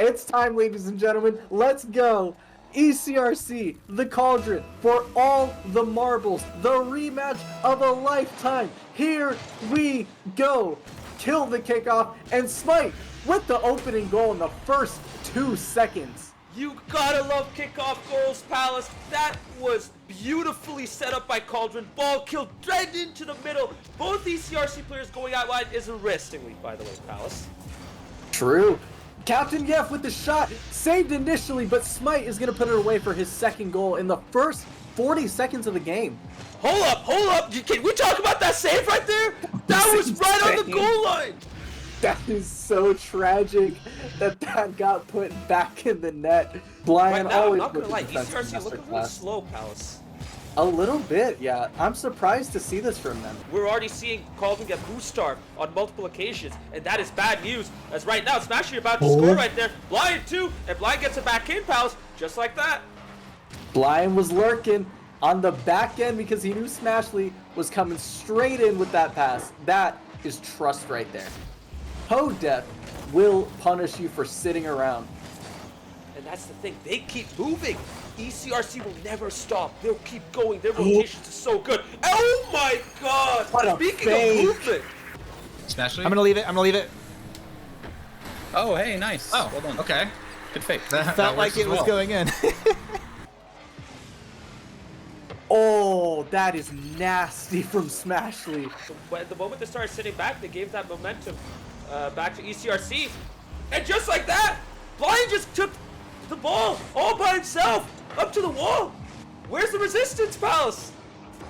It's time, ladies and gentlemen. Let's go. ECRC, the Cauldron, for all the marbles, the rematch of a lifetime. Here we go. Kill the kickoff and Smite with the opening goal in the first 2 seconds. You gotta love kickoff goals, Palace. That was beautifully set up by Cauldron. Ball killed right into the middle. Both ECRC players going out wide is arrestingly, by the way, Palace. True. Captain Yef with the shot, saved initially, but Smite is going to put it away for his second goal in the first 40 seconds of the game. Hold up. Can we talk about that save right there? That was right on the goal line. That is so tragic that got put back in the net. Blyan Right now, always I'm not going to lie, defensive ECRC looking a little masterclass. slow, Palace. A little bit, yeah. I'm surprised to see this from them. We're already seeing Cauldron get boost starved on multiple occasions, and that is bad news. As right now, Smashley about to score right there. Blyan too, and Blyan gets it back in, Palace, just like that. Blyan was lurking on the back end because he knew Smashley was coming straight in with that pass. That is trust right there. ToadDeath will punish you for sitting around. And that's the thing, they keep moving. ECRC will never stop. They'll keep going. Their rotations are so good. Oh my god! What a Speaking fake. of movement. Smashley? I'm gonna leave it. Oh, hey, nice. Oh, well done. okay. Good fake. Felt like it was going in. Oh, that is nasty from Smashley. But the moment they started sitting back, they gave that momentum back to ECRC. And just like that, Blyan just took the ball all by himself up to the wall. Where's the resistance, Palace?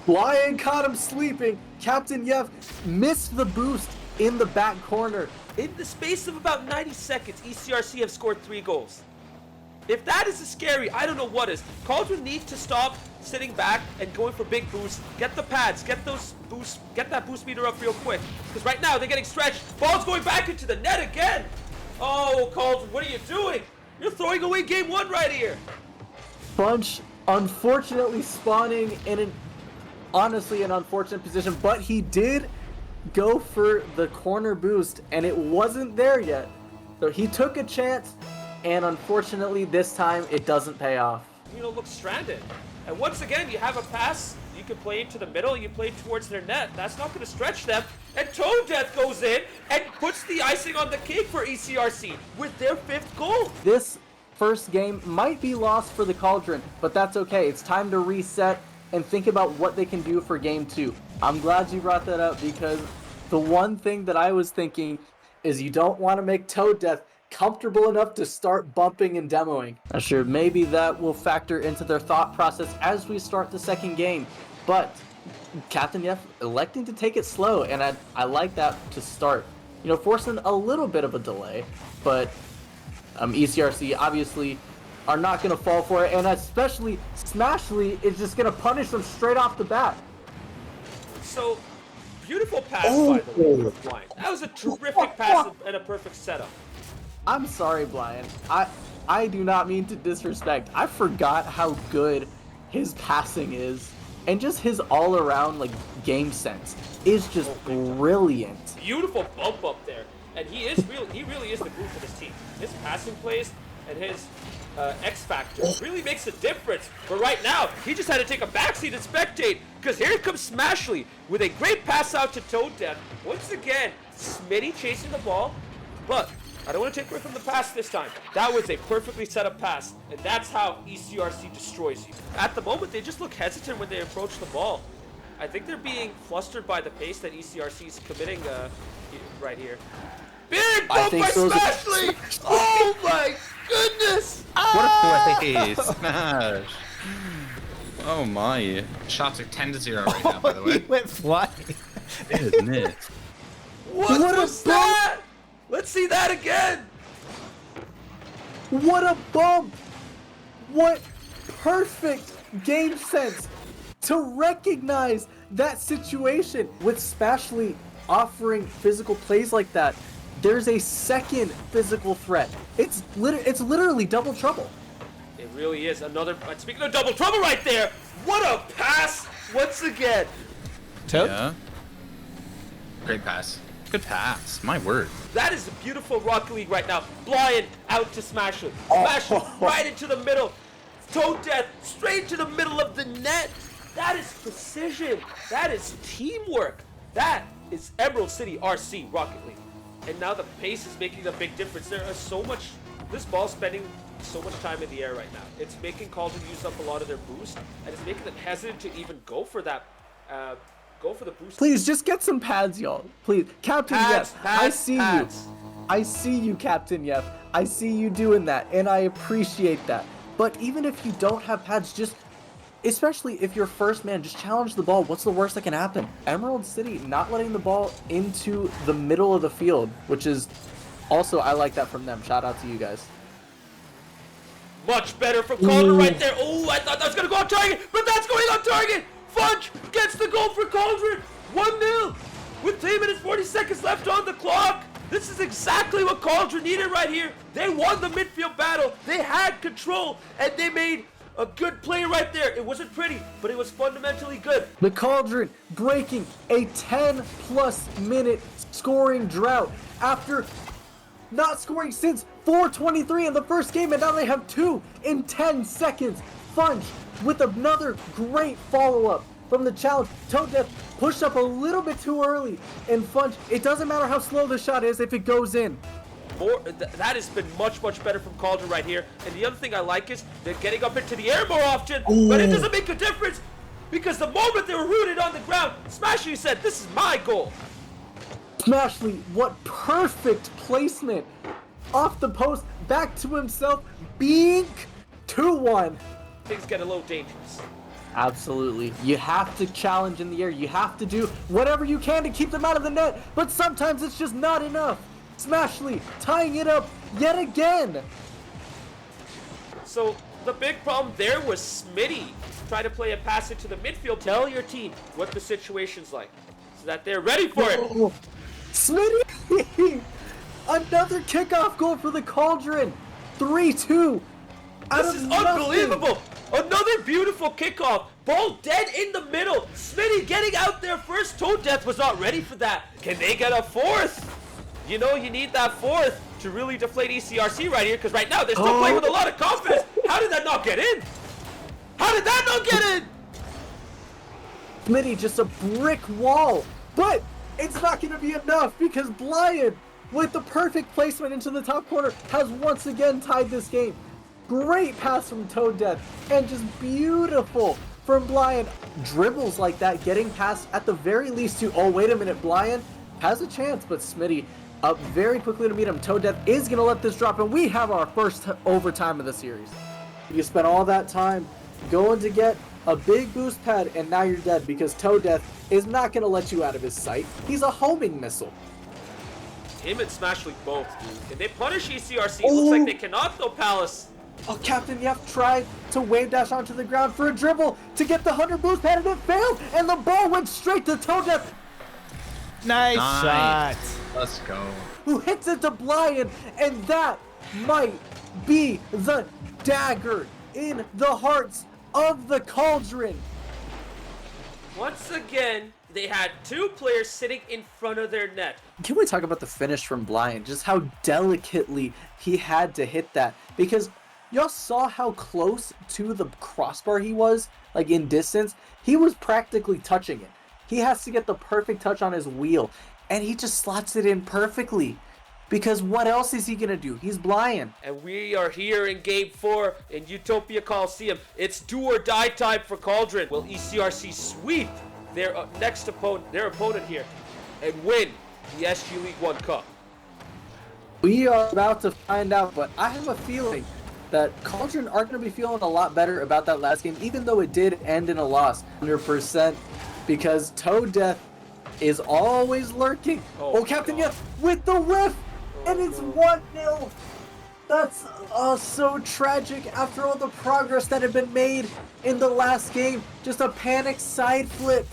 Blyan caught him sleeping. Captain Yef missed the boost in the back corner. In the space of about 90 seconds, ECRC have scored 3 goals. If that is scary, I don't know what is. Cauldron needs to stop sitting back and going for big boosts. Get the pads, get those boosts, get that boost meter up real quick. Because right now they're getting stretched. Ball's going back into the net again. Oh, Cauldron, what are you doing? You're throwing away game 1 right here. Bunch unfortunately spawning in an unfortunate position, but he did go for the corner boost and it wasn't there yet. So he took a chance and unfortunately this time it doesn't pay off. Look stranded. And once again, you have a pass, you can play it to the middle, you play it towards their net. That's not going to stretch them. And ToadDeath goes in and puts the icing on the cake for ECRC with their 5th goal. This first game might be lost for the Cauldron, but that's okay. It's time to reset and think about what they can do for game 2. I'm glad you brought that up because the one thing that I was thinking is you don't want to make ToadDeath comfortable enough to start bumping and demoing. I'm sure maybe that will factor into their thought process as we start the second game, but Captain Yef electing to take it slow, and I like that to start. Forcing a little bit of a delay, but ECRC obviously are not going to fall for it, and especially Smashley is just going to punish them straight off the bat. So, beautiful pass by the way from Blyan. That was a terrific pass and a perfect setup. I'm sorry, Blyan. I do not mean to disrespect. I forgot how good his passing is, and just his all-around game sense is just brilliant. Beautiful bump up there, and he really is the glue for this team. His passing plays and his X factor really makes a difference. But right now, he just had to take a backseat and spectate, because here comes Smashley with a great pass out to ToadDeath. Once again, Smitty chasing the ball, but I don't want to take away from the pass this time. That was a perfectly set up pass, and that's how ECRC destroys you. At the moment, they just look hesitant when they approach the ball. I think they're being flustered by the pace that ECRC is committing right here. Big bump by Smashley! Oh my goodness! What a play! Smash! Oh my. Shots are 10-0 right now, by the way. He went flying. Isn't it? What was that? Let's see that again! What a bump! What perfect game sense to recognize that situation. With Smashley offering physical plays like that, there's a second physical threat. It's literally double trouble. It really is another. Speaking of double trouble right there, what a pass once again. Toad? Yeah. Great pass. Good pass. My word. That is a beautiful Rocket League right now. Blyan out to Smashley. Smashley right into the middle. ToadDeath straight to the middle of the net. That is precision. That is teamwork. That is Emerald City RC Rocket League. And now the pace is making a big difference. There is so much, this ball's spending so much time in the air right now. It's making Cauldron use up a lot of their boost, and it's making them hesitant to even go for that, go for the boost. Please, just get some pads, y'all. Please. Captain Pads, Yef, pads, I see pads. you. I see you, Captain Yef. I see you doing that, and I appreciate that. But even if you don't have pads, just, especially if you're first man, just challenge the ball. What's the worst that can happen? Emerald City not letting the ball into the middle of the field, which is also, I like that from them. Shout out to you guys. Much better from Cauldron right there. Oh, I thought that was going to go on target, but that's going on target. Fudge gets the goal for Cauldron. 1-0 with 3 minutes 40 seconds left on the clock. This is exactly what Cauldron needed right here. They won the midfield battle. They had control, and they made a good play right there. It wasn't pretty, but it was fundamentally good. The Cauldron breaking a 10+ minute scoring drought after not scoring since 4:23 in the first game, and now they have 2 in 10 seconds. Funch with another great follow-up from the challenge. ToadDeath pushed up a little bit too early, and Funch, it doesn't matter how slow the shot is if it goes in. That has been much better from Cauldron right here. And the other thing I like is they're getting up into the air more often, but it doesn't make a difference because the moment they were rooted on the ground, Smashley said, "This is my goal." Smashley, what perfect placement. Off the post, back to himself, being 2-1. Things get a little dangerous. Absolutely. You have to challenge in the air. You have to do whatever you can to keep them out of the net, but sometimes it's just not enough. Smashley tying it up yet again. So the big problem there was Smitty try to play a pass into the midfield. Tell your team what the situation's like so that they're ready for it. Smitty! Another kickoff goal for the Cauldron. 3-2. This is unbelievable. Another beautiful kickoff. Ball dead in the middle. Smitty getting out there first. ToadDeath was not ready for that. Can they get a fourth? You know, you need that fourth to really deflate ECRC right here, because right now they're still playing with a lot of confidence. How did that not get in? How did that not get in? Smitty, just a brick wall. But it's not going to be enough because Blyan, with the perfect placement into the top corner, has once again tied this game. Great pass from ToadDeath, and just beautiful from Blyan. Dribbles like that, getting past at the very least to, oh, wait a minute, Blyan has a chance, but Smitty up very quickly to meet him. ToadDeath is going to let this drop, and we have our first overtime of the series. You spent all that time going to get a big boost pad, and now you're dead because ToadDeath is not going to let you out of his sight. He's a homing missile. Him and Smashley both, dude. Can they punish ECRC? Looks like they cannot, though, Palace. Oh, Captain Yef tried to wave dash onto the ground for a dribble to get the 100 boost pad, and it failed, and the ball went straight to ToadDeath, Nice shot. Let's go. who hits it to Blyan, and that might be the dagger in the hearts of the Cauldron. Once again, they had 2 players sitting in front of their net. Can we talk about the finish from Blyan? Just how delicately he had to hit that, because y'all saw how close to the crossbar he was, like in distance. He was practically touching it. He has to get the perfect touch on his wheel, and he just slots it in perfectly. Because what else is he going to do? He's Blyan. And we are here in Game 4 in Utopia Coliseum. It's do or die time for Cauldron. Will ECRC sweep their opponent here and win the SG League 1 Cup? We are about to find out, but I have a feeling that Cauldron are going to be feeling a lot better about that last game, even though it did end in a loss, 100%, because ToadDeath is always lurking. Oh, Captain Yef with the whiff, and it's 1-0. That's so tragic after all the progress that had been made in the last game. Just a panic side flip.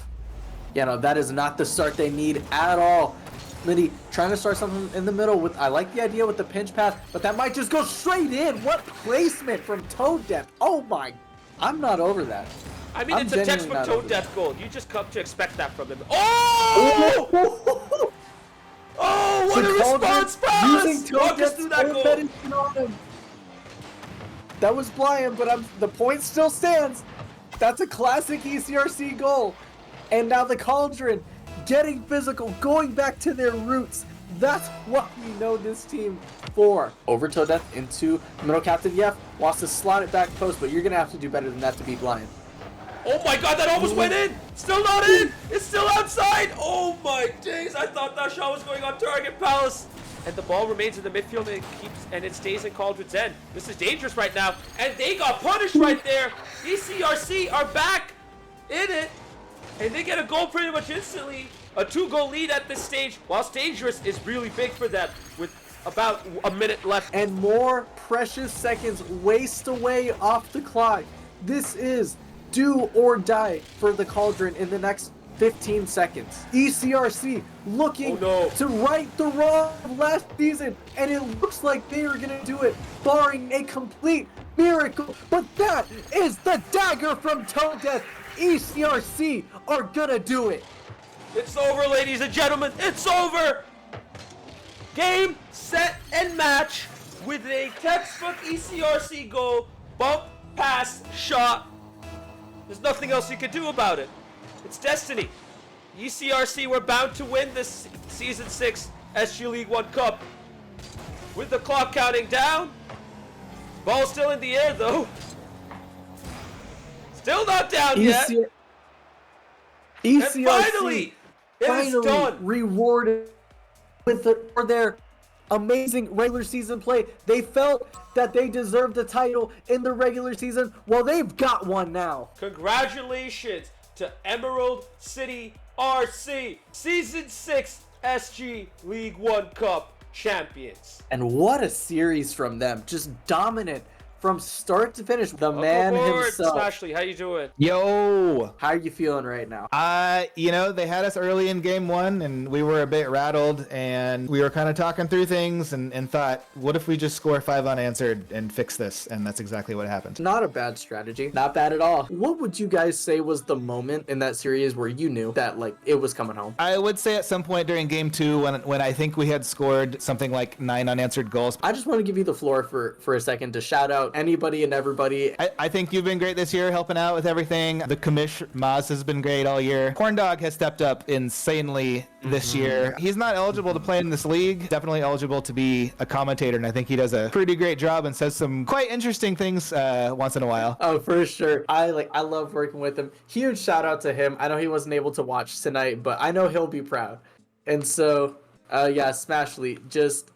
You know, that is not the start they need at all. Liddy trying to start something in the middle with, I like the idea with the pinch pass, but that might just go straight in. What placement from ToadDeath. Oh my, I'm not over that. I mean, it's a textbook ToadDeath goal. You just come to expect that from him. Oh! What a response, Palace! Using Walk us through that own goal. medicine on him. That was Blyan, but the point still stands. That's a classic ECRC goal. And now the Cauldron getting physical, going back to their roots. That's what we know this team for. Over ToadDeath into middle captain. Yef wants to slot it back post, but you're going to have to do better than that to beat Blyan. Oh my god, that almost went in! Still not in! It's still outside! Oh my days, I thought that shot was going on target, Palace! And the ball remains in the midfield and it stays in Cauldron's end. This is dangerous right now, and they got punished right there! ECRC are back in it, and they get a goal pretty much instantly. A 2-goal lead at this stage, whilst dangerous is really big for them with about a minute left. And more precious seconds waste away off the clock. This is do or die for the Cauldron in the next 15 seconds. ECRC looking to right the wrong of last season, and it looks like they are going to do it, barring a complete miracle. But that is the dagger from ToadDeath. ECRC are going to do it. It's over, ladies and gentlemen. It's over. Game, set, and match with a textbook ECRC goal, bump, pass, shot. There's nothing else you can do about it. It's destiny. ECRC were bound to win this Season 6 SG League 1 Cup. With the clock counting down. Ball still in the air, though. Still not down yet. ECRC And finally, it is done. Rewarded for their amazing regular season play. They felt that they deserved the title in the regular season. Well, they've got one now. Congratulations to Emerald City RC, Season 6 SG League 1 Cup champions. And what a series from them. Just dominant from start to finish. The man himself. Smashley, how you doing? Yo. How are you feeling right now? You know, they had us early in game 1 and we were a bit rattled, and we were kind of talking through things and thought, what if we just score 5 unanswered and fix this? And that's exactly what happened. Not a bad strategy. Not bad at all. What would you guys say was the moment in that series where you knew that like it was coming home? I would say at some point during game 2 when I think we had scored something like 9 unanswered goals. I just want to give you the floor for a second to shout out anybody and everybody. I think you've been great this year, helping out with everything. The commish Maz has been great all year. Corndog has stepped up insanely this year. He's not eligible to play in this league. Definitely eligible to be a commentator, and I think he does a pretty great job and says some quite interesting things once in a while. Oh, for sure. I love working with him. Huge shout out to him. I know he wasn't able to watch tonight, but I know he'll be proud. And so, yeah, Smashley, just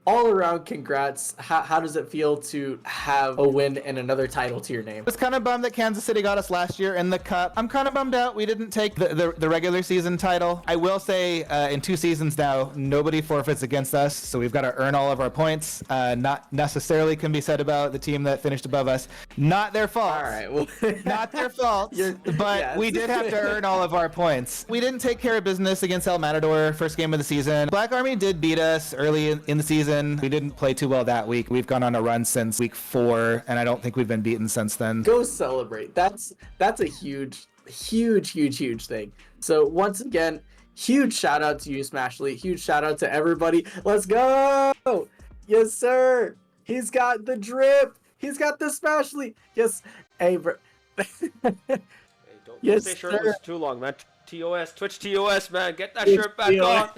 all around congrats. How does it feel to have a win and another title to your name? I was kind of bummed that Kansas City got us last year in the cup. I'm kind of bummed out we didn't take the regular season title. I will say in 2 seasons now, nobody forfeits against us, so we've got to earn all of our points. Not necessarily can be said about the team that finished above us. Not their fault. All right. Well, not their fault. But yes, we did have to earn all of our points. We didn't take care of business against El Matador first game of the season. Black Army did beat us early in the season. We didn't play too well that week. We've gone on a run since week 4, and I don't think we've been beaten since then. Go celebrate. That's a huge thing. So once again, huge shout out to you, Smashley. Huge shout out to everybody. Let's go. Yes, sir. He's got the drip. He's got the Smashley. Yes. Hey, bro. Hey, don't Yes, stay shirtless sir. too long, man. TOS, Twitch TOS, man. Get that shirt back on.